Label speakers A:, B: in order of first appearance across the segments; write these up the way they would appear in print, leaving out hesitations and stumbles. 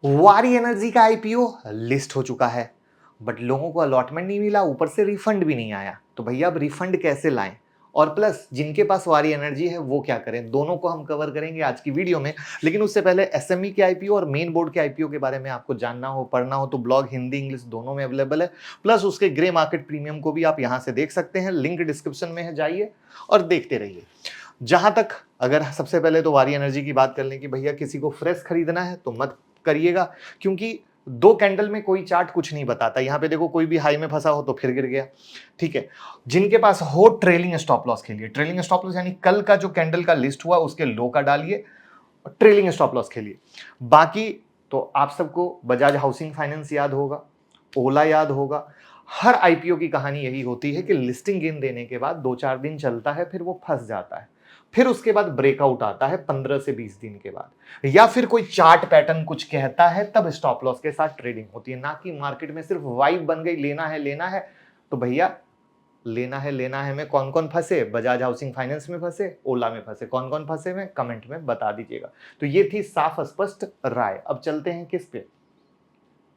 A: वारी एनर्जी का IPO list हो चुका है, बट लोगों को अलॉटमेंट नहीं मिला, ऊपर से रिफंड भी नहीं आया। तो भैया अब रिफंड कैसे लाएं, और प्लस जिनके पास वारी एनर्जी है वो क्या करें, दोनों को हम कवर करेंगे आज की वीडियो में। लेकिन उससे पहले एसएमई के आईपीओ और मेन बोर्ड के आईपीओ के बारे में आपको जानना हो, पढ़ना हो तो ब्लॉग हिंदी इंग्लिश दोनों में अवेलेबल है। प्लस उसके ग्रे मार्केट प्रीमियम को भी आप यहां से देख सकते हैं, लिंक डिस्क्रिप्शन में है, जाइए और देखते रहिए। जहां तक अगर सबसे पहले तो वारी एनर्जी की बात कर लें कि भैया किसी को फ्रेश खरीदना है तो मत करिएगा, क्योंकि दो कैंडल में कोई चार्ट कुछ नहीं बताता। यहां पे देखो कोई भी हाई में फंसा हो तो फिर गिर गया, ठीक है। जिनके पास हो ट्रेलिंग स्टॉप लॉस खेलिए, ट्रेलिंग स्टॉप लॉस यानी कल का जो कैंडल का लिस्ट हुआ उसके लो का डालिए और ट्रेलिंग स्टॉप लॉस खेलिए। बाकी तो आप सबको बजाज हाउसिंग फाइनेंस याद होगा, ओला याद होगा। हर आईपीओ की कहानी यही होती है कि लिस्टिंग गेन देने के बाद 2-4 दिन चलता है, फिर वो फंस जाता है, फिर उसके बाद ब्रेकआउट आता है 15 से 20 दिन के बाद, या फिर कोई चार्ट पैटर्न कुछ कहता है तब स्टॉप लॉस के साथ ट्रेडिंग होती है। ना कि मार्केट में सिर्फ वाइब बन गई लेना है। तो भैया लेना है में कौन कौन फंसे, बजाज हाउसिंग फाइनेंस में फंसे, ओला में फंसे, कौन कौन फंसे में कमेंट में बता दीजिएगा। तो ये थी साफ स्पष्ट राय। अब चलते हैं किस पे,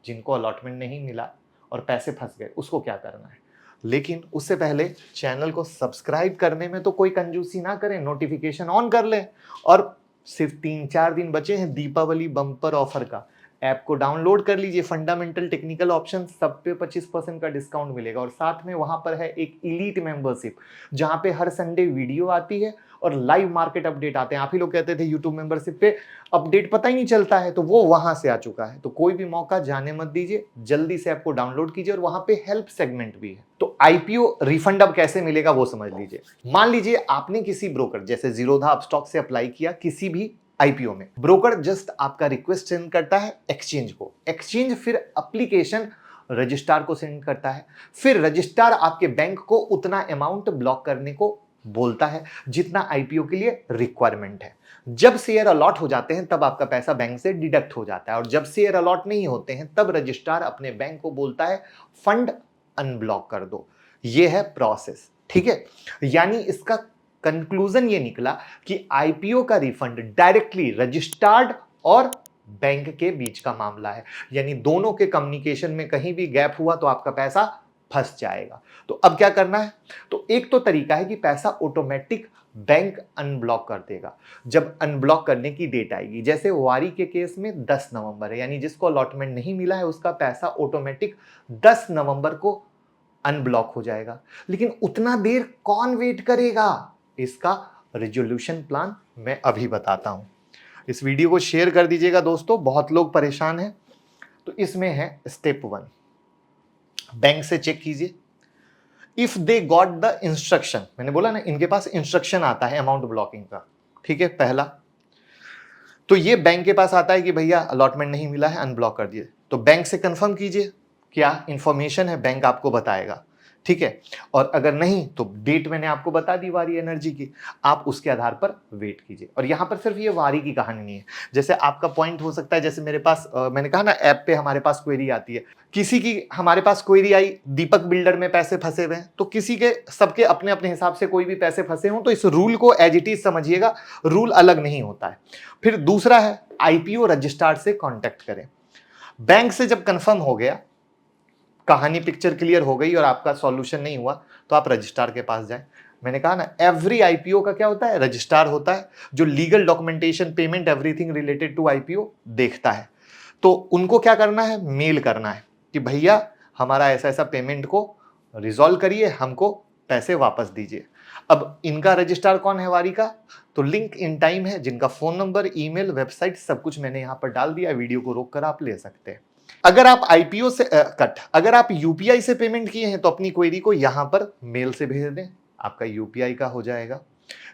A: जिनको अलॉटमेंट नहीं मिला और पैसे फंस गए उसको क्या करना है। लेकिन उससे पहले चैनल को सब्सक्राइब करने में तो कोई कंजूसी ना करें, नोटिफिकेशन ऑन कर लें। और सिर्फ 3-4 दिन बचे हैं दीपावली बम्पर ऑफर का, ऐप को डाउनलोड कर लीजिए। फंडामेंटल टेक्निकल ऑप्शन सब पे 25% का डिस्काउंट मिलेगा, और साथ में वहां पर है एक इलीट मेंबरशिप जहां पे हर संडे वीडियो आती है और लाइव मार्केट अपडेट आते हैं। आप ही लोग कहते थे यूट्यूब मेंबरशिप पे अपडेट पता ही नहीं चलता है, तो वो वहां से आ चुका है। तो कोई भी मौका जाने मत दीजिए, जल्दी से ऐप को डाउनलोड कीजिए, और वहां पे हेल्प सेगमेंट भी है। तो आईपीओ रिफंड अब कैसे मिलेगा वो समझ लीजिए। मान लीजिए आपने किसी ब्रोकर जैसे जीरोधा अपस्टॉक से अप्लाई किया किसी भी आईपीओ में, ब्रोकर जस्ट आपका रिक्वेस्ट सेंड करता है एक्सचेंज को, एक्सचेंज फिर एप्लीकेशन रजिस्ट्रार को सेंड करता है, फिर रजिस्ट्रार आपके बैंक को उतना अमाउंट ब्लॉक करने को बोलता है जितना आईपीओ के लिए रिक्वायरमेंट है। जब शेयर अलॉट हो जाते हैं तब आपका पैसा बैंक से डिडक्ट हो जाता है, और जब शेयर अलॉट नहीं होते हैं तब रजिस्ट्रार अपने बैंक को बोलता है फंड अनब्लॉक कर दो। ये है प्रोसेस, ठीक है। यानी इसका कंक्लूजन ये निकला कि आईपीओ का रिफंड डायरेक्टली रजिस्टर्ड और बैंक के बीच का मामला है, यानी दोनों के कम्युनिकेशन में कहीं भी गैप हुआ तो आपका पैसा फंस जाएगा। तो अब क्या करना है, तो एक तो तरीका है कि पैसा ऑटोमेटिक बैंक अनब्लॉक कर देगा जब अनब्लॉक करने की डेट आएगी। जैसे वारी के केस में 10 नवंबर है, यानी जिसको अलॉटमेंट नहीं मिला है उसका पैसा ऑटोमेटिक 10 नवंबर को अनब्लॉक हो जाएगा। लेकिन उतना देर कौन वेट करेगा, इसका रेजोल्यूशन प्लान मैं अभी बताता हूं। इस वीडियो को शेयर कर दीजिएगा दोस्तों, बहुत लोग परेशान हैं। तो इसमें है स्टेप 1, बैंक से चेक कीजिए if they got the instruction. मैंने बोला ना इनके पास इंस्ट्रक्शन आता है अमाउंट ब्लॉकिंग का, ठीक है। पहला तो ये बैंक के पास आता है कि भैया अलॉटमेंट नहीं मिला है, अनब्लॉक कर दिए। तो बैंक से कंफर्म कीजिए क्या इंफॉर्मेशन है, बैंक आपको बताएगा, ठीक है। और अगर नहीं तो डेट मैंने आपको बता दी वारी एनर्जी की, आप उसके आधार पर वेट कीजिए। और यहां पर सिर्फ ये वारी की कहानी नहीं है, जैसे आपका पॉइंट हो सकता है, जैसे मेरे पास मैंने कहा ना ऐप पे हमारे पास क्वेरी आती है, किसी की हमारे पास क्वेरी आई दीपक बिल्डर में पैसे फंसे हुए हैं, तो किसी के सबके अपने अपने हिसाब से कोई भी पैसे फंसे हों तो इस रूल को एज इट इज समझिएगा, रूल अलग नहीं होता है। फिर दूसरा है आईपीओ रजिस्ट्रार से कांटेक्ट करें। बैंक से जब कंफर्म हो गया, कहानी पिक्चर क्लियर हो गई और आपका सॉल्यूशन नहीं हुआ, तो आप रजिस्ट्रार के पास जाएं। मैंने कहा ना एवरी आईपीओ का क्या होता है, रजिस्ट्रार होता है जो legal documentation payment everything related to IPO देखता है। तो उनको क्या करना है, मेल करना है कि भैया हमारा ऐसा ऐसा पेमेंट को रिजॉल्व करिए, हमको पैसे वापस दीजिए। अब इनका रजिस्ट्रार कौन है वारी का, तो लिंक इन टाइम है, जिनका फोन नंबर ईमेल वेबसाइट सब कुछ मैंने यहां पर डाल दिया, वीडियो को रोक कर आप ले सकते हैं। अगर आप आईपीओ से अगर आप यूपीआई से पेमेंट किए हैं तो अपनी क्वेरी को यहां पर मेल से भेज दें, आपका यूपीआई का हो जाएगा।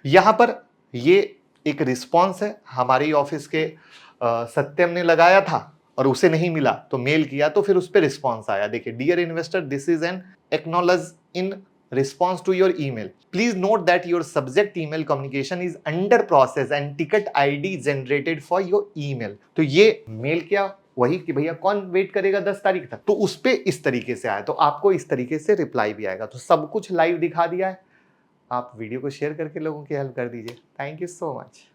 A: यहां पर ये एक रिस्पॉन्स है, हमारे ऑफिस के सत्यम ने लगाया था और उसे नहीं मिला तो मेल किया, तो फिर उस पर रिस्पॉन्स आया। देखिए, dear investor, this is an acknowledge in response to your email. Please note that your subject email communication is under process and ticket ID generated for your email. तो ये मेल किया वही कि भैया कौन वेट करेगा 10 तारीख तक, तो उस पे इस तरीके से आया, तो आपको इस तरीके से रिप्लाई भी आएगा। तो सब कुछ लाइव दिखा दिया है। आप वीडियो को शेयर करके लोगों की हेल्प कर दीजिए। Thank you so much.